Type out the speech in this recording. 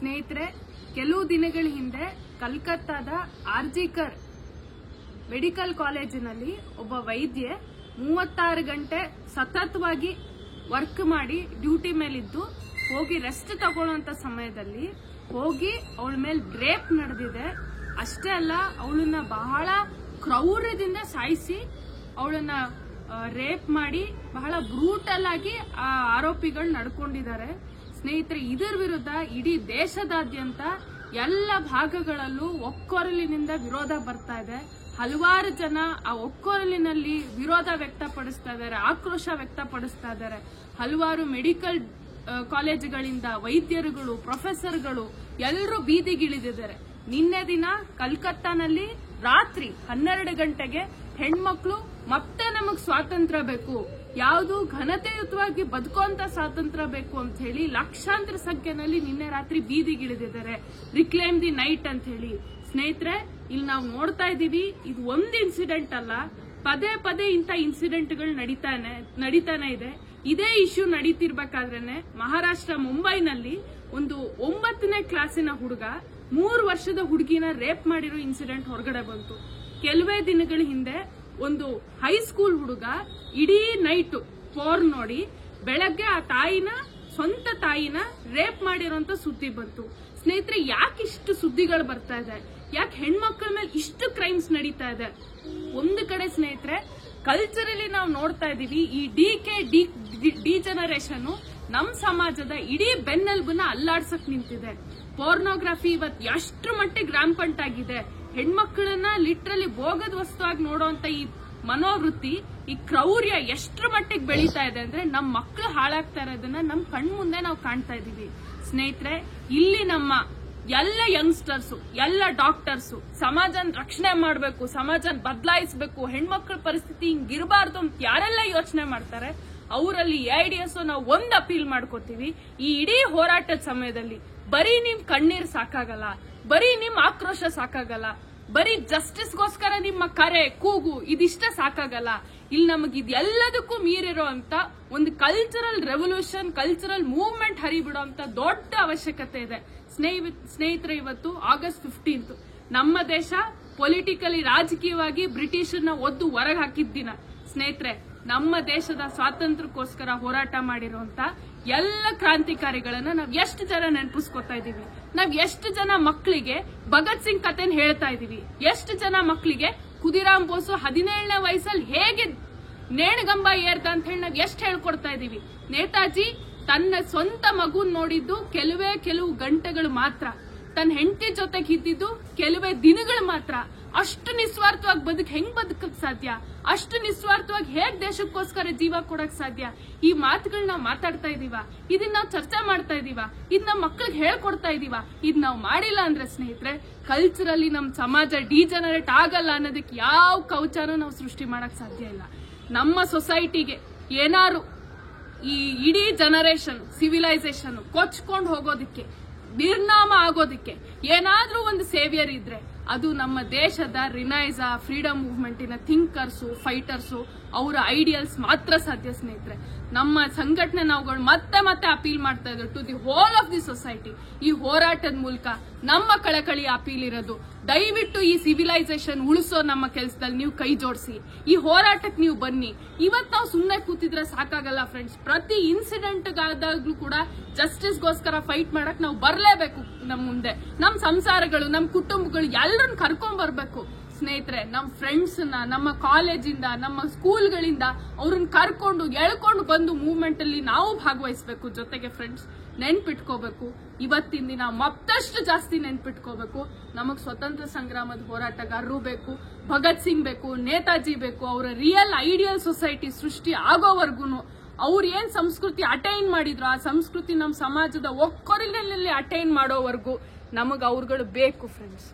ಸ್ನೇಹಿತರೆ, ಕೆಲವು ದಿನಗಳ ಹಿಂದೆ ಕಲ್ಕತ್ತಾದ ಆರ್ಜಿಕರ್ ಮೆಡಿಕಲ್ ಕಾಲೇಜಿನಲ್ಲಿ ಒಬ್ಬ ವೈದ್ಯೆ 36 ಗಂಟೆ ಸತತವಾಗಿ ವರ್ಕ್ ಮಾಡಿ ಡ್ಯೂಟಿ ಮೇಲಿದ್ದು ಹೋಗಿ ರೆಸ್ಟ್ ತಗೊಳ್ಳುವಂತ ಸಮಯದಲ್ಲಿ ಹೋಗಿ ಅವಳ ಮೇಲೆ ರೇಪ್ ನಡೆದಿದೆ. ಅಷ್ಟೇ ಅಲ್ಲ, ಅವಳನ್ನ ಬಹಳ ಕ್ರೌರ್ಯದಿಂದ ಸಾಯಿಸಿ ಅವಳನ್ನ ರೇಪ್ ಮಾಡಿ ಬಹಳ ಬ್ರೂಟಲ್ ಆಗಿ ಆ ಆರೋಪಿಗಳು ನಡ್ಕೊಂಡಿದ್ದಾರೆ. ಸ್ನೇಹಿತರೆ, ಇದರ ವಿರುದ್ಧ ಇಡೀ ದೇಶದಾದ್ಯಂತ ಎಲ್ಲ ಭಾಗಗಳಲ್ಲೂ ಒಕ್ಕೊರಲಿನಿಂದ ವಿರೋಧ ಬರ್ತಾ ಇದೆ. ಹಲವಾರು ಜನ ಆ ಒಕ್ಕೊರಲಿನಲ್ಲಿ ವಿರೋಧ ವ್ಯಕ್ತಪಡಿಸ್ತಾ ಇದ್ದಾರೆ, ಆಕ್ರೋಶ ವ್ಯಕ್ತಪಡಿಸ್ತಾ ಇದ್ದಾರೆ. ಹಲವಾರು ಮೆಡಿಕಲ್ ಕಾಲೇಜುಗಳಿಂದ ವೈದ್ಯರುಗಳು, ಪ್ರೊಫೆಸರ್ಗಳು ಎಲ್ಲರೂ ಬೀದಿಗಿಳಿದಿದ್ದಾರೆ. ನಿನ್ನೆ ದಿನ ಕಲ್ಕತ್ತಾನಲ್ಲಿ ರಾತ್ರಿ 12 ಗಂಟೆಗೆ ಹೆಣ್ಮಕ್ಳು ಮತ್ತೆ ನಮಗ್ ಸ್ವಾತಂತ್ರ್ಯ ಬೇಕು, ಯಾವುದು ಘನತೆಯುತವಾಗಿ ಬದುಕುವಂತ ಸ್ವಾತಂತ್ರ್ಯ ಬೇಕು ಅಂತ ಹೇಳಿ ಲಕ್ಷಾಂತರ ಸಂಖ್ಯೆನಲ್ಲಿ ನಿನ್ನೆ ರಾತ್ರಿ ಬೀದಿಗಿಳಿದಿದ್ದಾರೆ. ರಿಕ್ಲೇಮ್ ದಿ ನೈಟ್ ಅಂತ ಹೇಳಿ. ಸ್ನೇಹಿತರೆ, ಇಲ್ಲಿ ನಾವು ನೋಡ್ತಾ ಇದೀವಿ, ಇದು ಒಂದು ಇನ್ಸಿಡೆಂಟ್ ಅಲ್ಲ, ಪದೇ ಪದೇ ಇಂಥ ಇನ್ಸಿಡೆಂಟ್ಗಳು ನಡೀತಾನೆ ಇದೆ. ಇದೇ ಇಶ್ಯೂ ನಡೀತಿರ್ಬೇಕಾದ್ರೇನೆ ಮಹಾರಾಷ್ಟ್ರ ಮುಂಬೈನಲ್ಲಿ ಒಂದು 9ನೇ ಕ್ಲಾಸಿನ ಹುಡುಗ 3 ವರ್ಷದ ಹುಡುಗಿನ ರೇಪ್ ಮಾಡಿರೋ ಇನ್ಸಿಡೆಂಟ್ ಹೊರಗಡೆ ಬಂತು. ಕೆಲವೇ ದಿನಗಳ ಹಿಂದೆ ಒಂದು ಹೈಸ್ಕೂಲ್ ಹುಡುಗ ಇಡೀ ನೈಟ್ ಪೋರ್ನ್ ನೋಡಿ ಬೆಳಗ್ಗೆ ಆ ಸ್ವಂತ ತಾಯಿನ ರೇಪ್ ಮಾಡಿರೋಂತ ಸುದ್ದಿ ಬಂತು. ಸ್ನೇಹಿತರೆ, ಯಾಕೆ ಇಷ್ಟು ಸುದ್ದಿಗಳು ಬರ್ತಾ ಇದೆ? ಯಾಕೆ ಹೆಣ್ಮಕ್ಳ ಮೇಲೆ ಇಷ್ಟು ಕ್ರೈಮ್ಸ್ ನಡೀತಾ ಇದೆ? ಒಂದು ಕಡೆ ಸ್ನೇಹಿತರೆ, ಕಲ್ಚರಲಿ ನಾವು ನೋಡ್ತಾ ಇದೀವಿ, ಈ ಡಿ ಜನರೇಷನ್ ನಮ್ ಸಮಾಜದ ಇಡೀ ಬೆನ್ನೆಲುಬನ್ನ ಅಲ್ಲಾಡ್ಸಕ್ ನಿಂತಿದೆ. ಪೋರ್ನೋಗ್ರಫಿ ಇವತ್ತು ಎಷ್ಟ್ರ ಮಟ್ಟಿಗೆ ರಾಂಪಂಟ್ ಆಗಿದೆ. ಹೆಣ್ಮಕ್ಳನ್ನ ಲಿಟ್ರಲಿ ಭೋಗದ ವಸ್ತುವಾಗಿ ನೋಡುವಂತ ಈ ಮನೋವೃತ್ತಿ, ಈ ಕ್ರೌರ್ಯ ಎಷ್ಟ್ರ ಮಟ್ಟಿಗೆ ಬೆಳೀತಾ ಇದೆ ಅಂದ್ರೆ ನಮ್ ಮಕ್ಳು ಹಾಳಾಗ್ತಾ ಇರೋದನ್ನ ನಮ್ ಕಣ್ ಮುಂದೆ ನಾವು ಕಾಣ್ತಾ ಇದೀವಿ. ಸ್ನೇಹಿತರೆ, ಇಲ್ಲಿ ನಮ್ಮ ಎಲ್ಲ ಯಂಗ್ಸ್ಟರ್ಸ್, ಎಲ್ಲ ಡಾಕ್ಟರ್ಸ್ ಸಮಾಜನ ರಕ್ಷಣೆ ಮಾಡಬೇಕು, ಸಮಾಜನ ಬದಲಾಯಿಸಬೇಕು, ಹೆಣ್ಮಕ್ಳ ಪರಿಸ್ಥಿತಿ ಹಿಂಗಿರಬಾರ್ದು ಅಂತ ಯಾರೆಲ್ಲ ಯೋಚನೆ ಮಾಡ್ತಾರೆ ಅವರಲ್ಲಿ AIDS ನಾವು ಒಂದ್ ಅಪೀಲ್ ಮಾಡ್ಕೋತೀವಿ. ಈ ಇಡೀ ಹೋರಾಟದ ಸಮಯದಲ್ಲಿ ಬರೀ ನಿಮ್ ಕಣ್ಣೀರ್ ಸಾಕಾಗಲ್ಲ, ಬರೀ ನಿಮ್ ಆಕ್ರೋಶ ಸಾಕಾಗಲ್ಲ, ಬರೀ ಜಸ್ಟಿಸ್ಗೋಸ್ಕರ ನಿಮ್ಮ ಕರೆ ಕೂಗು ಇದಿಷ್ಟ ಸಾಕಾಗಲ್ಲ. ಇಲ್ಲಿ ನಮಗೆ ಇದೆಲ್ಲದಕ್ಕೂ ಮೀರಿರುವಂತ ಒಂದು ಕಲ್ಚರಲ್ ರೆವಲ್ಯೂಷನ್, ಕಲ್ಚರಲ್ ಮೂವ್ಮೆಂಟ್ ಹರಿಬಿಡುವಂತ ದೊಡ್ಡ ಅವಶ್ಯಕತೆ ಇದೆ. ಸ್ನೇಹಿತರೆ, ಇವತ್ತು ಆಗಸ್ಟ್ 15 ನಮ್ಮ ದೇಶ ಪೊಲಿಟಿಕಲಿ ರಾಜಕೀಯವಾಗಿ ಬ್ರಿಟಿಷರ್ನ ಒದ್ದು ಹೊರಗೆ ಹಾಕಿದ ದಿನ. ಸ್ನೇಹಿತರೆ, ನಮ್ಮ ದೇಶದ ಸ್ವಾತಂತ್ರ್ಯಕ್ಕೋಸ್ಕರ ಹೋರಾಟ ಮಾಡಿರುವಂತ ಎಲ್ಲ ಕ್ರಾಂತಿಕಾರಿಗಳನ್ನ ನಾವ್ ಎಷ್ಟು ಜನ ನೆನಪಿಸ್ಕೊತಾ ಇದೀವಿ? ನಾವ್ ಎಷ್ಟು ಜನ ಮಕ್ಕಳಿಗೆ ಭಗತ್ ಸಿಂಗ್ ಕಥೆನ ಹೇಳ್ತಾ ಇದೀವಿ? ಎಷ್ಟು ಜನ ಮಕ್ಕಳಿಗೆ ಖುದಿರಾಮ್ ಬೋಸು 17ನೇ ವಯಸ್ಸಲ್ಲಿ ಹೇಗೆ ನೇಣಗಂಬ ಏರ್ದ ಅಂತ ಹೇಳಿ ನಾವ್ ಎಷ್ಟು ಹೇಳ್ಕೊಡ್ತಾ ಇದೀವಿ? ನೇತಾಜಿ ತನ್ನ ಸ್ವಂತ ಮಗುನ್ ನೋಡಿದ್ದು ಕೆಲವು ಗಂಟೆಗಳು ಮಾತ್ರ, ತನ್ನ ಹೆಂಡತಿ ಜೊತೆಗೆ ಇದ್ದಿದ್ದು ಕೆಲವೇ ದಿನಗಳು ಮಾತ್ರ. ಅಷ್ಟು ನಿಸ್ವಾರ್ಥವಾಗಿ ಹೆಂಗ್ ಬದುಕಕ್ ಸಾಧ್ಯ? ಅಷ್ಟು ನಿಸ್ವಾರ್ಥವಾಗಿ ಹೇಗ್ ದೇಶಕ್ಕೋಸ್ಕರ ಜೀವ ಕೊಡಕ್ ಸಾಧ್ಯ? ಈ ಮಾತುಗಳನ್ನ ನಾವು ಮಾತಾಡ್ತಾ ಇದೀವ, ಇದನ್ನ ನಾವು ಚರ್ಚೆ ಮಾಡ್ತಾ ಇದೀವ, ಇದ್ ನಮ್ಮ ಮಕ್ಕಳಿಗೆ ಹೇಳ್ಕೊಡ್ತಾ ಇದೀವ. ಇದ್ ನಾವು ಮಾಡಿಲ್ಲ ಅಂದ್ರೆ ಸ್ನೇಹಿತರೆ, ಕಲ್ಚರಲ್ಲಿ ನಮ್ ಸಮಾಜ ಡಿಜನರೇಟ್ ಆಗಲ್ಲ ಅನ್ನೋದಕ್ಕೆ ಯಾವ ಕವಚನೂ ನಾವು ಸೃಷ್ಟಿ ಮಾಡಕ್ ಸಾಧ್ಯ ಇಲ್ಲ. ನಮ್ಮ ಸೊಸೈಟಿಗೆ ಏನಾರು ಈ ಇಡೀ ಜನರೇಷನ್ ಸಿವಿಲೈಸೇಷನ್ ಕೊಚ್ಕೊಂಡು ಹೋಗೋದಿಕ್ಕೆ, ನಿರ್ನಾಮ ಆಗೋದಿಕ್ಕೆ ಏನಾದ್ರೂ ಒಂದು ಸೇವಿಯರ್ ಇದ್ರೆ ಅದು ನಮ್ಮ ದೇಶದ ರಿನೈಸಾ ಫ್ರೀಡಮ್ ಮೂವ್ಮೆಂಟಿನ ಥಿಂಕರ್ಸು, ಫೈಟರ್ಸು, ಅವರ ಐಡಿಯಲ್ಸ್ ಮಾತ್ರ ಸಾಧ್ಯ. ಸ್ನೇಹಿತರೆ, ನಮ್ಮ ಸಂಘಟನೆ ನಾವುಗಳು ಮತ್ತೆ ಅಪೀಲ್ ಮಾಡ್ತಾ ಇದ್ರು to the whole of the society. ಈ ಹೋರಾಟದ ಮೂಲಕ ನಮ್ಮ ಕಳಕಳಿ ಅಪೀಲ್ ಇರೋದು, ದಯವಿಟ್ಟು ಈ ಸಿವಿಲೈಸೇಷನ್ ಉಳಿಸೋ ನಮ್ಮ ಕೆಲಸದಲ್ಲಿ ನೀವು ಕೈ ಜೋಡಿಸಿ, ಈ ಹೋರಾಟಕ್ಕೆ ನೀವು ಬನ್ನಿ. ಇವತ್ತು ನಾವು ಸುಮ್ಮನೆ ಕೂತಿದ್ರೆ ಸಾಕಾಗಲ್ಲ ಫ್ರೆಂಡ್ಸ್. ಪ್ರತಿ ಇನ್ಸಿಡೆಂಟ್ ಆದಾಗ್ಲೂ ಕೂಡ ಜಸ್ಟಿಸ್ಗೋಸ್ಕರ ಫೈಟ್ ಮಾಡಕ್ ನಾವು ಬರ್ಲೇಬೇಕು. ನಮ್ ಮುಂದೆ ನಮ್ ಸಂಸಾರಗಳು, ನಮ್ ಕುಟುಂಬಗಳು ಎಲ್ಲರನ್ನ ಕರ್ಕೊಂಡ್ ಬರ್ಬೇಕು. ಸ್ನೇಹಿತರೆ, ನಮ್ ಫ್ರೆಂಡ್ಸ್ ನಮ್ಮ ಕಾಲೇಜಿಂದ, ನಮ್ಮ ಸ್ಕೂಲ್ಗಳಿಂದ ಅವ್ರನ್ನ ಕರ್ಕೊಂಡು ಎಳ್ಕೊಂಡು ಬಂದು ಮೂವ್ಮೆಂಟ್ ಅಲ್ಲಿ ನಾವು ಭಾಗವಹಿಸಬೇಕು. ಜೊತೆಗೆ ಫ್ರೆಂಡ್ಸ್, ನೆನ್ಪಿಟ್ಕೋಬೇಕು, ಇವತ್ತಿನ ದಿನ ಮತ್ತಷ್ಟು ಜಾಸ್ತಿ ನೆನ್ಪಿಟ್ಕೋಬೇಕು. ನಮಗ್ ಸ್ವತಂತ್ರ ಸಂಗ್ರಾಮದ ಹೋರಾಟಗಾರರು ಬೇಕು, ಭಗತ್ ಸಿಂಗ್ ಬೇಕು, ನೇತಾಜಿ ಬೇಕು. ಅವರ ರಿಯಲ್ ಐಡಿಯಲ್ ಸೊಸೈಟಿ ಸೃಷ್ಟಿ ಆಗೋವರ್ಗುನು ಅವ್ರು ಏನ್ ಸಂಸ್ಕೃತಿ ಅಟೈನ್ ಮಾಡಿದ್ರು, ಆ ಸಂಸ್ಕೃತಿ ನಮ್ಮ ಸಮಾಜದ ಒಕ್ಕೊರಲಿನಲ್ಲಿ ಅಟೈನ್ ಮಾಡೋವರೆಗೂ ನಮಗ್ ಅವ್ರುಗಳು ಬೇಕು ಫ್ರೆಂಡ್ಸ್.